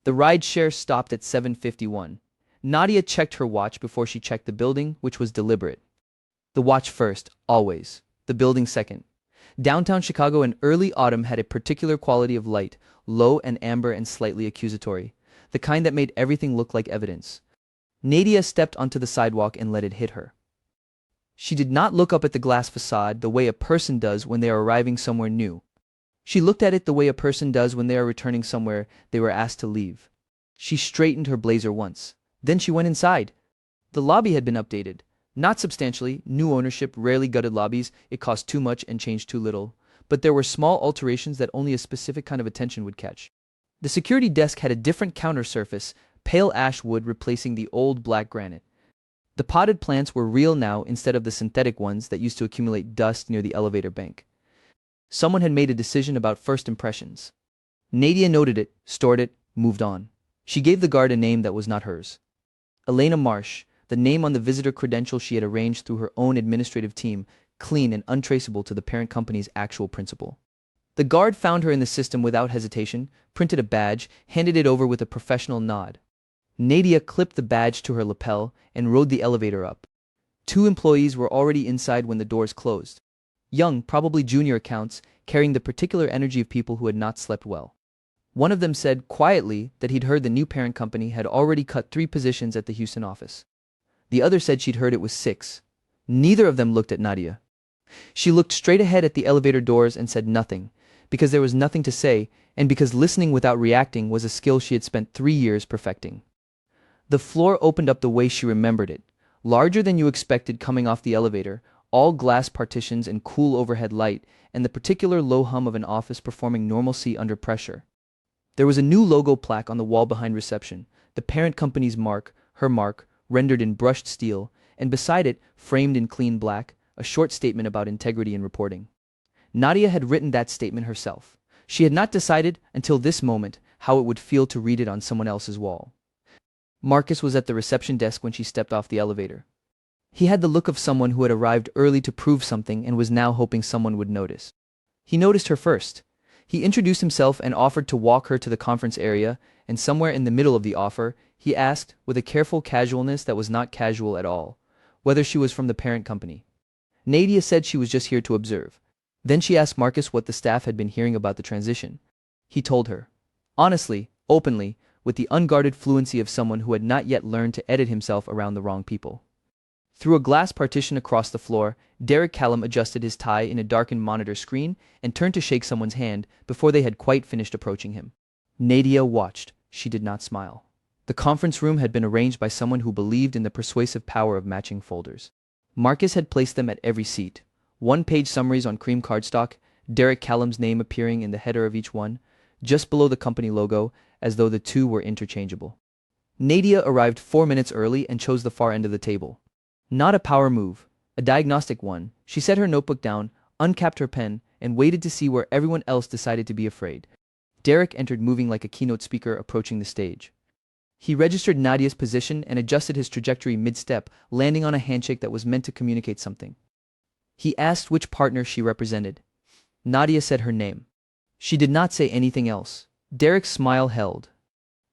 The rideshare stopped at 7:51. Nadia checked her watch before she checked the building, which was deliberate. The watch first, always. The building second. Downtown Chicago in early autumn had a particular quality of light, low and amber and slightly accusatory, the kind that made everything look like evidence. Nadia stepped onto the sidewalk and let it hit her. She did not look up at the glass facade the way a person does when they are arriving somewhere new. She looked at it the way a person does when they are returning somewhere they were asked to leave. She straightened her blazer once. Then she went inside. The lobby had been updated. Not substantially, new ownership rarely gutted lobbies, it cost too much and changed too little. But there were small alterations that only a specific kind of attention would catch. The security desk had a different counter surface, pale ash wood replacing the old black granite. The potted plants were real now instead of the synthetic ones that used to accumulate dust near the elevator bank. Someone had made a decision about first impressions. Nadia noted it, stored it, moved on. She gave the guard a name that was not hers. Elena Marsh, the name on the visitor credential she had arranged through her own administrative team, clean and untraceable to the parent company's actual principal. The guard found her in the system without hesitation, printed a badge, handed it over with a professional nod. Nadia clipped the badge to her lapel and rode the elevator up. 2 employees were already inside when the doors closed. Young, probably junior accounts, carrying the particular energy of people who had not slept well. One of them said, quietly, that he'd heard the new parent company had already cut 3 positions at the Houston office. The other said she'd heard it was 6. Neither of them looked at Nadia. She looked straight ahead at the elevator doors and said nothing, because there was nothing to say, and because listening without reacting was a skill she had spent 3 years perfecting. The floor opened up the way she remembered it, larger than you expected coming off the elevator, all glass partitions and cool overhead light, and the particular low hum of an office performing normalcy under pressure. There was a new logo plaque on the wall behind reception, the parent company's mark, her mark, rendered in brushed steel, and beside it, framed in clean black, a short statement about integrity in reporting. Nadia had written that statement herself. She had not decided, until this moment, how it would feel to read it on someone else's wall. Marcus was at the reception desk when she stepped off the elevator. He had the look of someone who had arrived early to prove something and was now hoping someone would notice. He noticed her first. He introduced himself and offered to walk her to the conference area, and somewhere in the middle of the offer, he asked, with a careful casualness that was not casual at all, whether she was from the parent company. Nadia said she was just here to observe. Then she asked Marcus what the staff had been hearing about the transition. He told her. Honestly, openly, with the unguarded fluency of someone who had not yet learned to edit himself around the wrong people. Through a glass partition across the floor, Derek Callum adjusted his tie in a darkened monitor screen and turned to shake someone's hand before they had quite finished approaching him. Nadia watched. She did not smile. The conference room had been arranged by someone who believed in the persuasive power of matching folders. Marcus had placed them at every seat. 1-page summaries on cream cardstock, Derek Callum's name appearing in the header of each one, just below the company logo, as though the two were interchangeable. Nadia arrived 4 minutes early and chose the far end of the table. Not a power move, a diagnostic one. She set her notebook down, uncapped her pen, and waited to see where everyone else decided to be afraid. Derek entered moving like a keynote speaker approaching the stage. He registered Nadia's position and adjusted his trajectory mid-step, landing on a handshake that was meant to communicate something. He asked which partner she represented. Nadia said her name. She did not say anything else. Derek's smile held.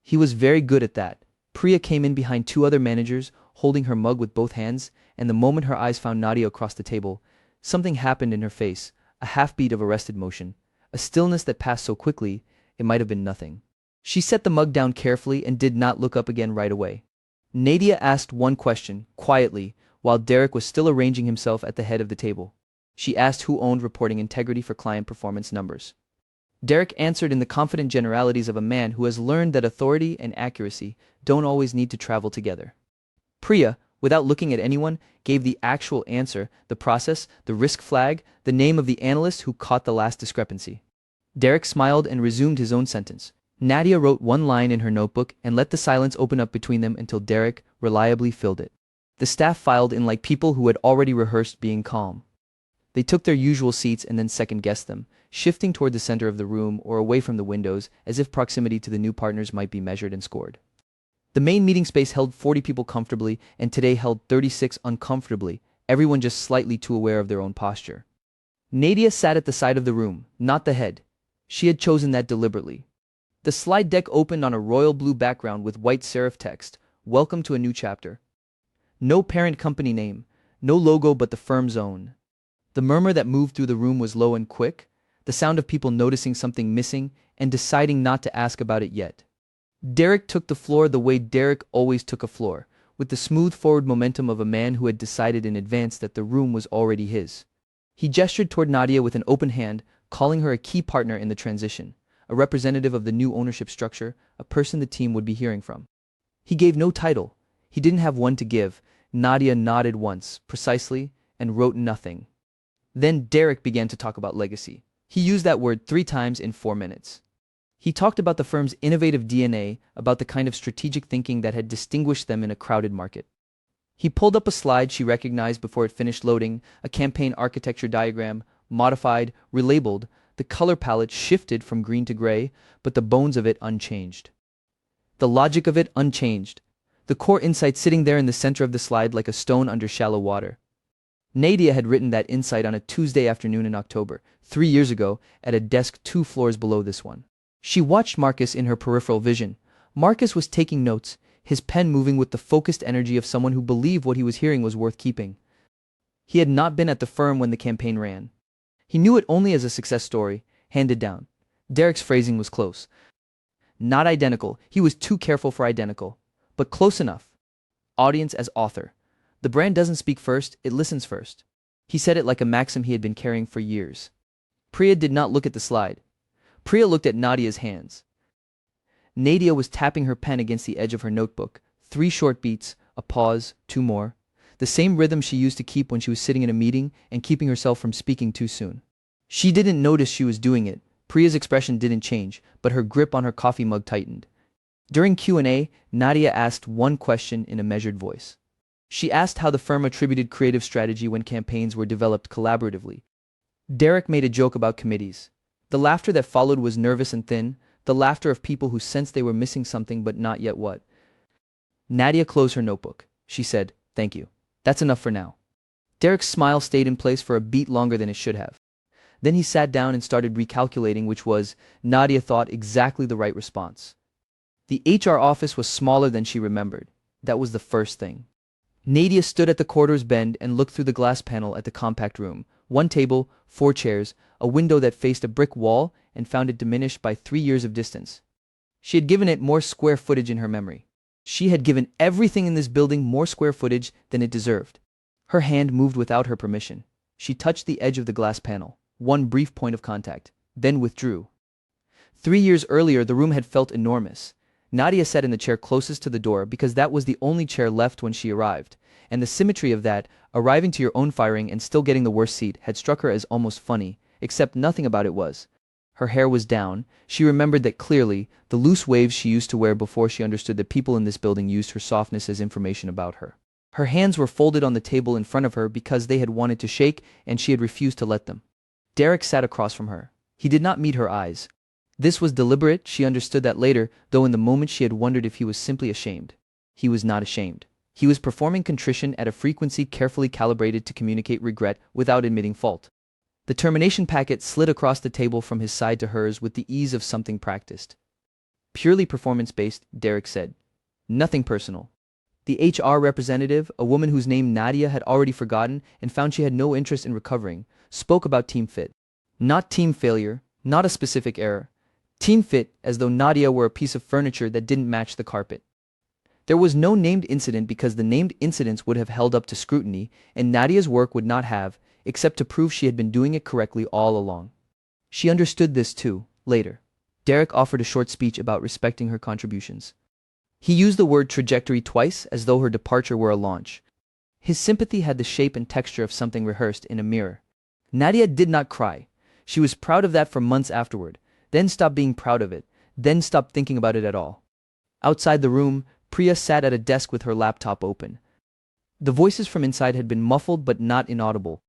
He was very good at that. Priya came in behind 2 other managers, holding her mug with both hands, and the moment her eyes found Nadia across the table, something happened in her face, a half-beat of arrested motion, a stillness that passed so quickly, it might have been nothing. She set the mug down carefully and did not look up again right away. Nadia asked one question, quietly, while Derek was still arranging himself at the head of the table. She asked who owned reporting integrity for client performance numbers. Derek answered in the confident generalities of a man who has learned that authority and accuracy don't always need to travel together. Priya, without looking at anyone, gave the actual answer, the process, the risk flag, the name of the analyst who caught the last discrepancy. Derek smiled and resumed his own sentence. Nadia wrote 1 line in her notebook and let the silence open up between them until Derek reliably filled it. The staff filed in like people who had already rehearsed being calm. They took their usual seats and then second-guessed them, shifting toward the center of the room or away from the windows as if proximity to the new partners might be measured and scored. The main meeting space held 40 people comfortably and today held 36 uncomfortably, everyone just slightly too aware of their own posture. Nadia sat at the side of the room, not the head. She had chosen that deliberately. The slide deck opened on a royal blue background with white serif text, "Welcome to a new chapter." No parent company name, no logo but the firm's own. The murmur that moved through the room was low and quick, the sound of people noticing something missing and deciding not to ask about it yet. Derek took the floor the way Derek always took a floor, with the smooth forward momentum of a man who had decided in advance that the room was already his. He gestured toward Nadia with an open hand, calling her a key partner in the transition, a representative of the new ownership structure, a person the team would be hearing from. He gave no title. He didn't have one to give. Nadia nodded once, precisely, and wrote nothing. Then Derek began to talk about legacy. He used that word 3 times in 4 minutes. He talked about the firm's innovative DNA, about the kind of strategic thinking that had distinguished them in a crowded market. He pulled up a slide she recognized before it finished loading, a campaign architecture diagram, modified, relabeled. The color palette shifted from green to gray, but the bones of it unchanged. The logic of it unchanged. The core insight sitting there in the center of the slide like a stone under shallow water. Nadia had written that insight on a Tuesday afternoon in October, 3 years ago, at a desk 2 floors below this one. She watched Marcus in her peripheral vision. Marcus was taking notes, his pen moving with the focused energy of someone who believed what he was hearing was worth keeping. He had not been at the firm when the campaign ran. He knew it only as a success story, handed down. Derek's phrasing was close. Not identical, he was too careful for identical, but close enough. Audience as author. The brand doesn't speak first, it listens first. He said it like a maxim he had been carrying for years. Priya did not look at the slide. Priya looked at Nadia's hands. Nadia was tapping her pen against the edge of her notebook. 3 short beats, a pause, 2 more. The same rhythm she used to keep when she was sitting in a meeting and keeping herself from speaking too soon. She didn't notice she was doing it. Priya's expression didn't change, but her grip on her coffee mug tightened. During Q&A, Nadia asked one question in a measured voice. She asked how the firm attributed creative strategy when campaigns were developed collaboratively. Derek made a joke about committees. The laughter that followed was nervous and thin, the laughter of people who sensed they were missing something but not yet what. Nadia closed her notebook. She said, "Thank you. That's enough for now." Derek's smile stayed in place for a beat longer than it should have. Then he sat down and started recalculating, which was, Nadia thought, exactly the right response. The HR office was smaller than she remembered. That was the first thing. Nadia stood at the corridor's bend and looked through the glass panel at the compact room. 1 table, 4 chairs, a window that faced a brick wall, and found it diminished by 3 years of distance. She had given it more square footage in her memory. She had given everything in this building more square footage than it deserved. Her hand moved without her permission. She touched the edge of the glass panel, 1 brief point of contact, then withdrew. 3 years earlier, the room had felt enormous. Nadia sat in the chair closest to the door because that was the only chair left when she arrived, and the symmetry of that, arriving to your own firing and still getting the worst seat, had struck her as almost funny, except nothing about it was. Her hair was down. She remembered that clearly, the loose waves she used to wear before she understood that people in this building used her softness as information about her. Her hands were folded on the table in front of her because they had wanted to shake and she had refused to let them. Derek sat across from her. He did not meet her eyes. This was deliberate, she understood that later, though in the moment she had wondered if he was simply ashamed. He was not ashamed. He was performing contrition at a frequency carefully calibrated to communicate regret without admitting fault. The termination packet slid across the table from his side to hers with the ease of something practiced. Purely performance-based, Derek said. Nothing personal. The HR representative, a woman whose name Nadia had already forgotten and found she had no interest in recovering, spoke about team fit. Not team failure, not a specific error. Team fit, as though Nadia were a piece of furniture that didn't match the carpet. There was no named incident because the named incidents would have held up to scrutiny, and Nadia's work would not have, except to prove she had been doing it correctly all along. She understood this too, later. Derek offered a short speech about respecting her contributions. He used the word trajectory twice as though her departure were a launch. His sympathy had the shape and texture of something rehearsed in a mirror. Nadia did not cry. She was proud of that for months afterward, then stopped being proud of it, then stopped thinking about it at all. Outside the room, Priya sat at a desk with her laptop open. The voices from inside had been muffled but not inaudible.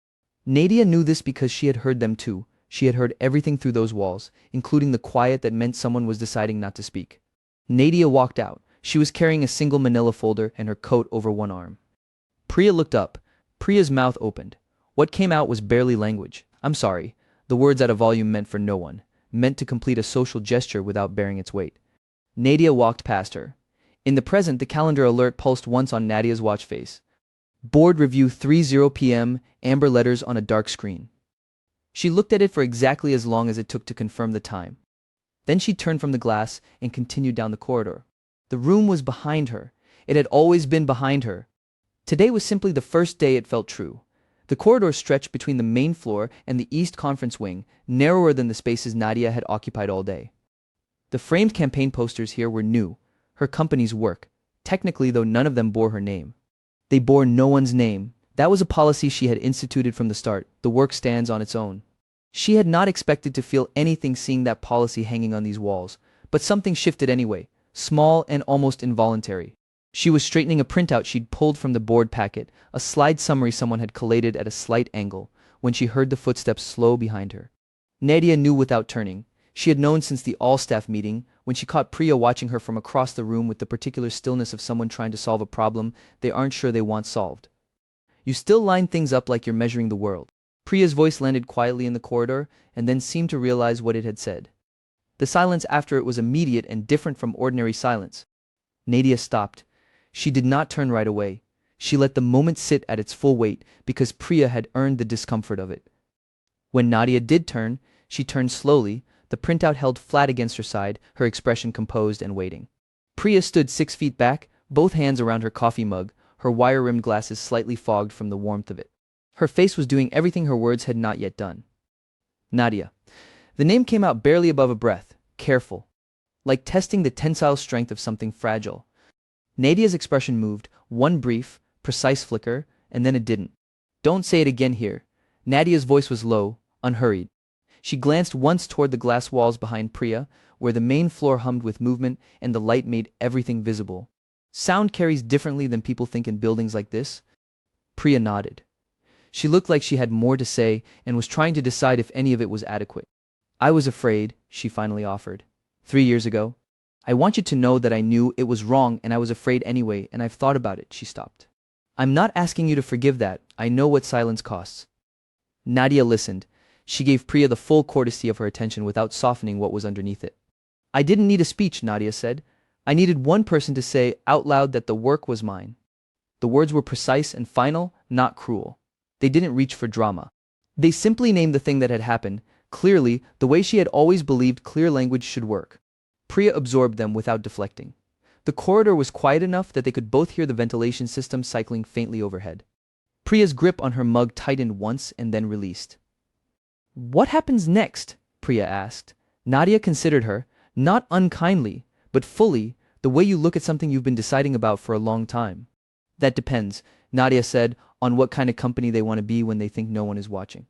Nadia knew this because she had heard them too. She had heard everything through those walls, including the quiet that meant someone was deciding not to speak. Nadia walked out. She was carrying a single manila folder and her coat over one arm. Priya looked up. Priya's mouth opened. What came out was barely language. "I'm sorry." The words at a volume meant for no one. meant to complete a social gesture without bearing its weight. Nadia walked past her. In the present, the calendar alert pulsed once on Nadia's watch face. Board review 3:00 p.m., amber letters on a dark screen. She looked at it for exactly as long as it took to confirm the time. Then she turned from the glass and continued down the corridor. The room was behind her. It had always been behind her. Today was simply the first day it felt true. The corridor stretched between the main floor and the East Conference wing, narrower than the spaces Nadia had occupied all day. The framed campaign posters here were new, her company's work, technically though none of them bore her name. They bore no one's name. That was a policy she had instituted from the start. The work stands on its own. She had not expected to feel anything seeing that policy hanging on these walls, but something shifted anyway, small and almost involuntary. She was straightening a printout she'd pulled from the board packet, a slide summary someone had collated at a slight angle, when she heard the footsteps slow behind her. Nadia knew without turning. She had known since the all-staff meeting, when she caught Priya watching her from across the room with the particular stillness of someone trying to solve a problem they aren't sure they want solved. You still line things up like you're measuring the world. Priya's voice landed quietly in the corridor, and then seemed to realize what it had said. The silence after it was immediate and different from ordinary silence. Nadia stopped. She did not turn right away. She let the moment sit at its full weight because Priya had earned the discomfort of it. When Nadia did turn, she turned slowly, the printout held flat against her side, her expression composed and waiting. Priya stood 6 feet back, both hands around her coffee mug, her wire-rimmed glasses slightly fogged from the warmth of it. Her face was doing everything her words had not yet done. Nadia. The name came out barely above a breath, careful, like testing the tensile strength of something fragile. Nadia's expression moved, one brief, precise flicker, and then it didn't. Don't say it again here. Nadia's voice was low, unhurried. She glanced once toward the glass walls behind Priya, where the main floor hummed with movement and the light made everything visible. Sound carries differently than people think in buildings like this. Priya nodded. She looked like she had more to say and was trying to decide if any of it was adequate. I was afraid, she finally offered. 3 years ago. I want you to know that I knew it was wrong and I was afraid anyway, and I've thought about it, she stopped. I'm not asking you to forgive that. I know what silence costs. Nadia listened. She gave Priya the full courtesy of her attention without softening what was underneath it. I didn't need a speech, Nadia said. I needed one person to say out loud that the work was mine. The words were precise and final, not cruel. They didn't reach for drama. They simply named the thing that had happened, clearly, the way she had always believed clear language should work. Priya absorbed them without deflecting. The corridor was quiet enough that they could both hear the ventilation system cycling faintly overhead. Priya's grip on her mug tightened once and then released. What happens next? Priya asked. Nadia considered her, not unkindly, but fully, the way you look at something you've been deciding about for a long time. That depends, Nadia said, on what kind of company they want to be when they think no one is watching.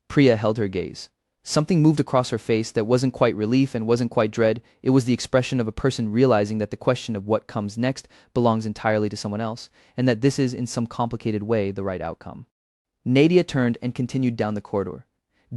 Priya held her gaze. Something moved across her face that wasn't quite relief and wasn't quite dread. It was the expression of a person realizing that the question of what comes next belongs entirely to someone else, and that this is, in some complicated way, the right outcome. Nadia turned and continued down the corridor.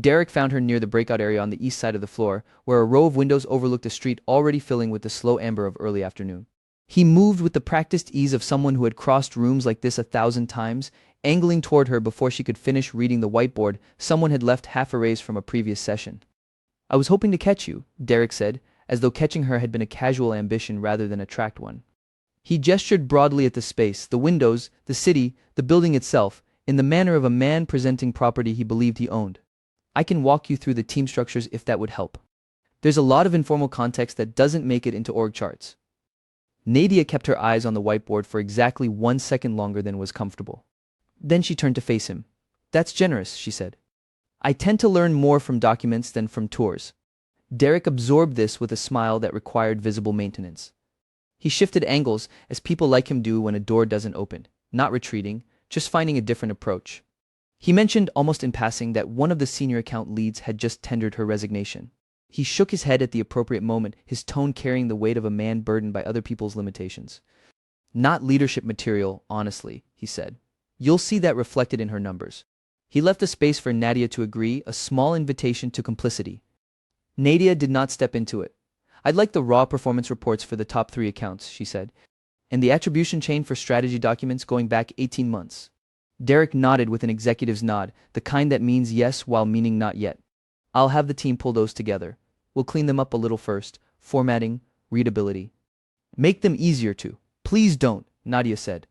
Derek found her near the breakout area on the east side of the floor, where a row of windows overlooked a street already filling with the slow amber of early afternoon. He moved with the practiced ease of someone who had crossed rooms like this 1,000 times, angling toward her before she could finish reading the whiteboard someone had left half erased from a previous session. I was hoping to catch you, Derek said, as though catching her had been a casual ambition rather than a tracked one. He gestured broadly at the space, the windows, the city, the building itself, in the manner of a man presenting property he believed he owned. I can walk you through the team structures if that would help. There's a lot of informal context that doesn't make it into org charts. Nadia kept her eyes on the whiteboard for exactly 1 second longer than was comfortable. Then she turned to face him. That's generous, she said. I tend to learn more from documents than from tours. Derek absorbed this with a smile that required visible maintenance. He shifted angles, as people like him do when a door doesn't open, not retreating, just finding a different approach. He mentioned, almost in passing, that one of the senior account leads had just tendered her resignation. He shook his head at the appropriate moment, his tone carrying the weight of a man burdened by other people's limitations. Not leadership material, honestly, he said. You'll see that reflected in her numbers. He left a space for Nadia to agree, a small invitation to complicity. Nadia did not step into it. I'd like the raw performance reports for the top 3 accounts, she said, and the attribution chain for strategy documents going back 18 months. Derek nodded with an executive's nod, the kind that means yes while meaning not yet. I'll have the team pull those together. We'll clean them up a little first. Formatting, readability. Make them easier to. Please don't, Nadia said.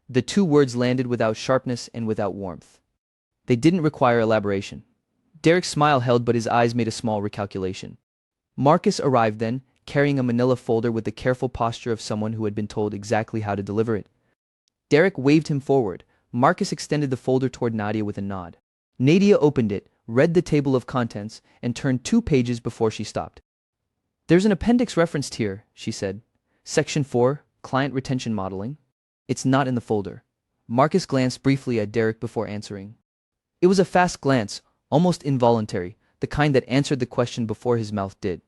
The two words landed without sharpness and without warmth. They didn't require elaboration. Derek's smile held, but his eyes made a small recalculation. Marcus arrived then, carrying a manila folder with the careful posture of someone who had been told exactly how to deliver it. Derek waved him forward. Marcus extended the folder toward Nadia with a nod. Nadia opened it, read the table of contents, and turned 2 pages before she stopped. There's an appendix referenced here, she said. Section 4, Client Retention Modeling. It's not in the folder. Marcus glanced briefly at Derek before answering. It was a fast glance, almost involuntary, the kind that answered the question before his mouth did.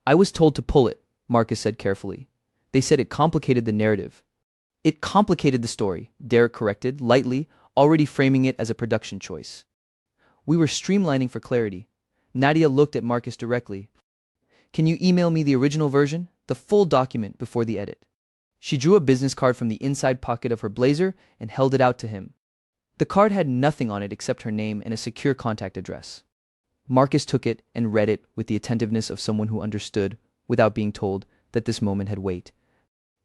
I was told to pull it, Marcus said carefully. They said it complicated the narrative. It complicated the story, Derek corrected, lightly, already framing it as a production choice. We were streamlining for clarity. Nadia looked at Marcus directly. Can you email me the original version, the full document before the edit? She drew a business card from the inside pocket of her blazer and held it out to him. The card had nothing on it except her name and a secure contact address. Marcus took it and read it with the attentiveness of someone who understood, without being told, that this moment had weight.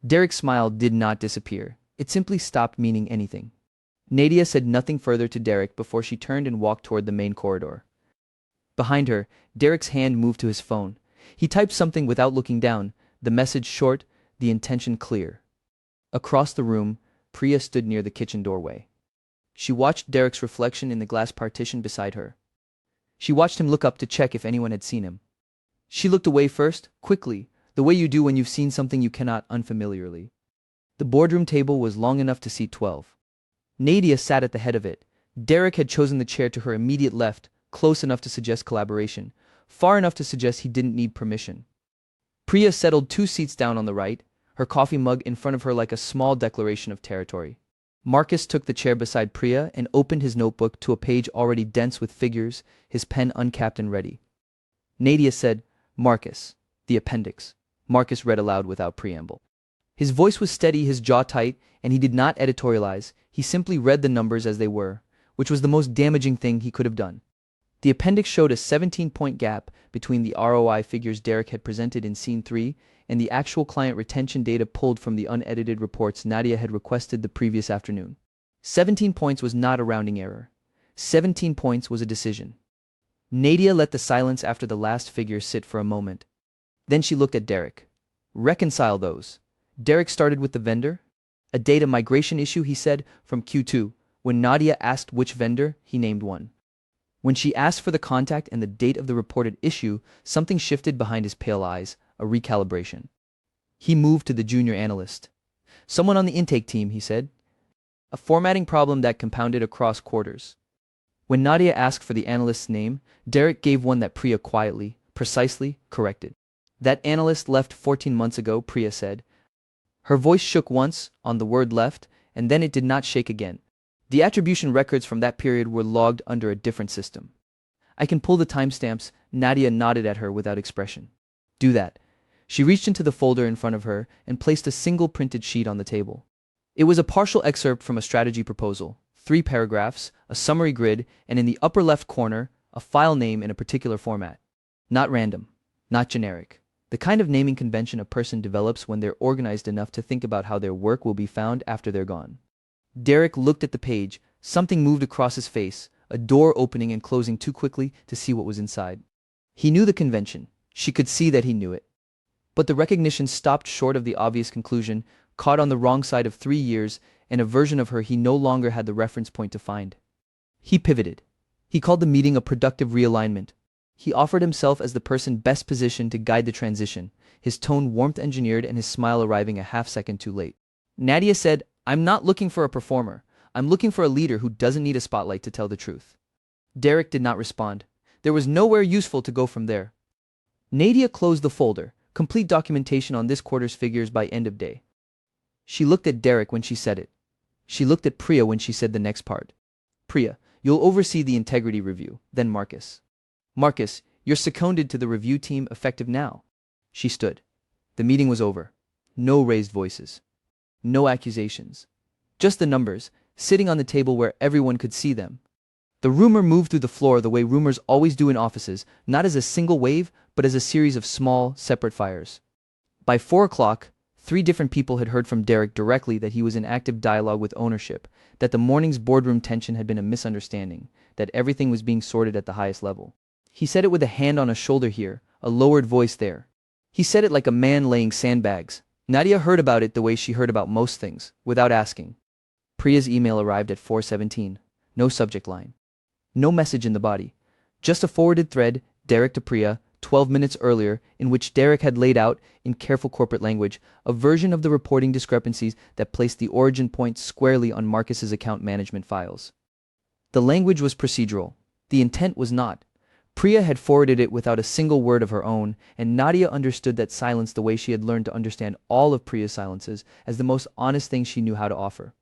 Derek's smile did not disappear. It simply stopped meaning anything. Nadia said nothing further to Derek before she turned and walked toward the main corridor. Behind her, Derek's hand moved to his phone. He typed something without looking down, the message short, the intention clear. Across the room, Priya stood near the kitchen doorway. She watched Derek's reflection in the glass partition beside her. She watched him look up to check if anyone had seen him. She looked away first, quickly, the way you do when you've seen something you cannot unfamiliarly. The boardroom table was long enough to seat 12. Nadia sat at the head of it. Derek had chosen the chair to her immediate left, close enough to suggest collaboration, far enough to suggest he didn't need permission. Priya settled 2 seats down on the right, her coffee mug in front of her like a small declaration of territory. Marcus took the chair beside Priya and opened his notebook to a page already dense with figures, his pen uncapped and ready. Nadia said, Marcus, the appendix. Marcus read aloud without preamble. His voice was steady, his jaw tight, and he did not editorialize. He simply read the numbers as they were, which was the most damaging thing he could have done. The appendix showed a 17-point gap between the ROI figures Derek had presented in Scene 3 and the actual client retention data pulled from the unedited reports Nadia had requested the previous afternoon. 17 points was not a rounding error. 17 points was a decision. Nadia let the silence after the last figure sit for a moment. Then she looked at Derek. Reconcile those. Derek started with the vendor. A data migration issue, he said, from Q2. When Nadia asked which vendor, he named one. When she asked for the contact and the date of the reported issue, something shifted behind his pale eyes, a recalibration. He moved to the junior analyst. Someone on the intake team, he said. A formatting problem that compounded across quarters. When Nadia asked for the analyst's name, Derek gave one that Priya quietly, precisely, corrected. That analyst left 14 months ago, Priya said. Her voice shook once, on the word left, and then it did not shake again. The attribution records from that period were logged under a different system. I can pull the timestamps. Nadia nodded at her without expression. Do that. She reached into the folder in front of her and placed a single printed sheet on the table. It was a partial excerpt from a strategy proposal, 3 paragraphs, a summary grid, and in the upper left corner, a file name in a particular format. Not random, not generic. The kind of naming convention a person develops when they're organized enough to think about how their work will be found after they're gone. Derek looked at the page. Something moved across his face, a door opening and closing too quickly to see what was inside. He knew the convention. She could see that he knew it. But the recognition stopped short of the obvious conclusion, caught on the wrong side of 3 years, and a version of her he no longer had the reference point to find. He pivoted. He called the meeting a productive realignment. He offered himself as the person best positioned to guide the transition, his tone warmth engineered and his smile arriving a half-second too late. Nadia said, I'm not looking for a performer. I'm looking for a leader who doesn't need a spotlight to tell the truth. Derek did not respond. There was nowhere useful to go from there. Nadia closed the folder, complete documentation on this quarter's figures by end of day. She looked at Derek when she said it. She looked at Priya when she said the next part. Priya, you'll oversee the integrity review, then Marcus. Marcus, you're seconded to the review team effective now. She stood. The meeting was over. No raised voices. No accusations. Just the numbers, sitting on the table where everyone could see them. The rumor moved through the floor the way rumors always do in offices, not as a single wave, but as a series of small, separate fires. By 4 o'clock, 3 different people had heard from Derek directly that he was in active dialogue with ownership, that the morning's boardroom tension had been a misunderstanding, that everything was being sorted at the highest level. He said it with a hand on a shoulder here, a lowered voice there. He said it like a man laying sandbags. Nadia heard about it the way she heard about most things, without asking. Priya's email arrived at 4:17. No subject line. No message in the body. Just a forwarded thread, Derek to Priya, 12 minutes earlier, in which Derek had laid out, in careful corporate language, a version of the reporting discrepancies that placed the origin point squarely on Marcus's account management files. The language was procedural. The intent was not. Priya had forwarded it without a single word of her own, and Nadia understood that silence the way she had learned to understand all of Priya's silences as the most honest thing she knew how to offer.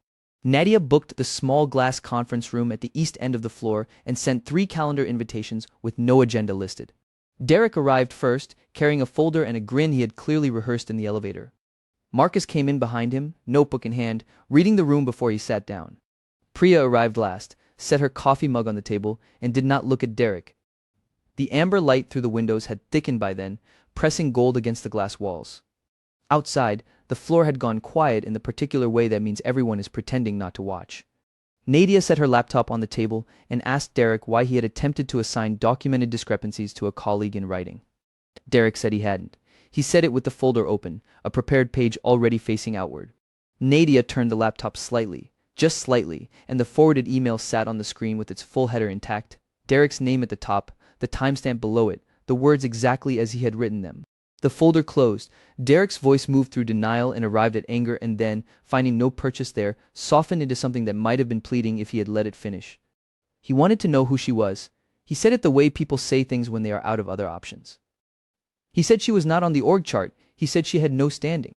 Nadia booked the small glass conference room at the east end of the floor and sent 3 calendar invitations with no agenda listed. Derek arrived first, carrying a folder and a grin he had clearly rehearsed in the elevator. Marcus came in behind him, notebook in hand, reading the room before he sat down. Priya arrived last, set her coffee mug on the table, and did not look at Derek. The amber light through the windows had thickened by then, pressing gold against the glass walls. Outside, the floor had gone quiet in the particular way that means everyone is pretending not to watch. Nadia set her laptop on the table and asked Derek why he had attempted to assign documented discrepancies to a colleague in writing. Derek said he hadn't. He said it with the folder open, a prepared page already facing outward. Nadia turned the laptop slightly, just slightly, and the forwarded email sat on the screen with its full header intact, Derek's name at the top, the timestamp below it, the words exactly as he had written them. The folder closed. Derek's voice moved through denial and arrived at anger and then, finding no purchase there, softened into something that might have been pleading if he had let it finish. He wanted to know who she was. He said it the way people say things when they are out of other options. He said she was not on the org chart. He said she had no standing.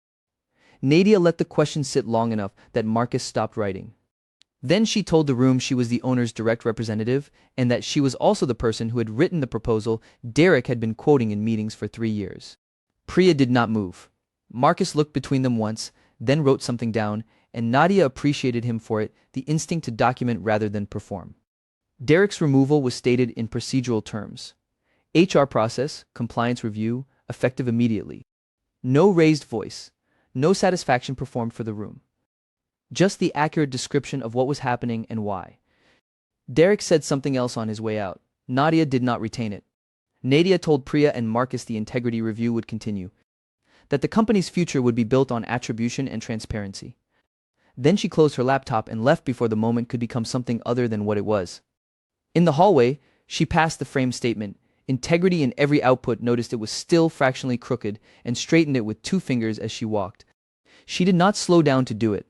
Nadia let the question sit long enough that Marcus stopped writing. Then she told the room she was the owner's direct representative and that she was also the person who had written the proposal Derek had been quoting in meetings for 3 years. Priya did not move. Marcus looked between them once, then wrote something down, and Nadia appreciated him for it, the instinct to document rather than perform. Derek's removal was stated in procedural terms. HR process, compliance review, effective immediately. No raised voice. No satisfaction performed for the room. Just the accurate description of what was happening and why. Derek said something else on his way out. Nadia did not retain it. Nadia told Priya and Marcus the integrity review would continue, that the company's future would be built on attribution and transparency. Then she closed her laptop and left before the moment could become something other than what it was. In the hallway, she passed the framed statement, integrity in every output, noticed it was still fractionally crooked, and straightened it with 2 fingers as she walked. She did not slow down to do it.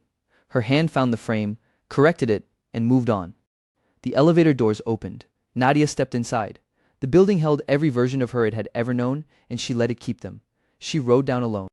Her hand found the frame, corrected it, and moved on. The elevator doors opened. Nadia stepped inside. The building held every version of her it had ever known, and she let it keep them. She rode down alone.